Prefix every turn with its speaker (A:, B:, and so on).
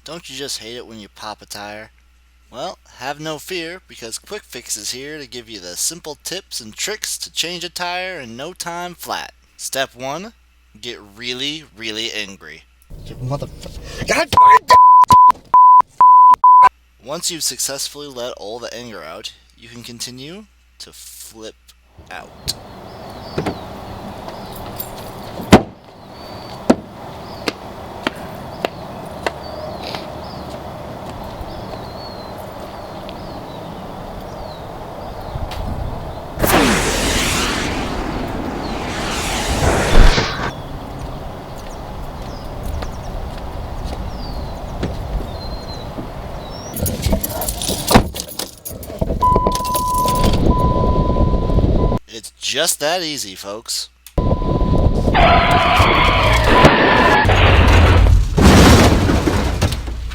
A: Don't you just hate it when you pop a tire? Well, have no fear, because Quick Fix is here to give you the simple tips and tricks to change a tire in no time flat. Step 1. Get really, really angry.
B: You motherfucker. God
A: Once you've successfully let all the anger out, you can continue to flip out. It's just that easy, folks.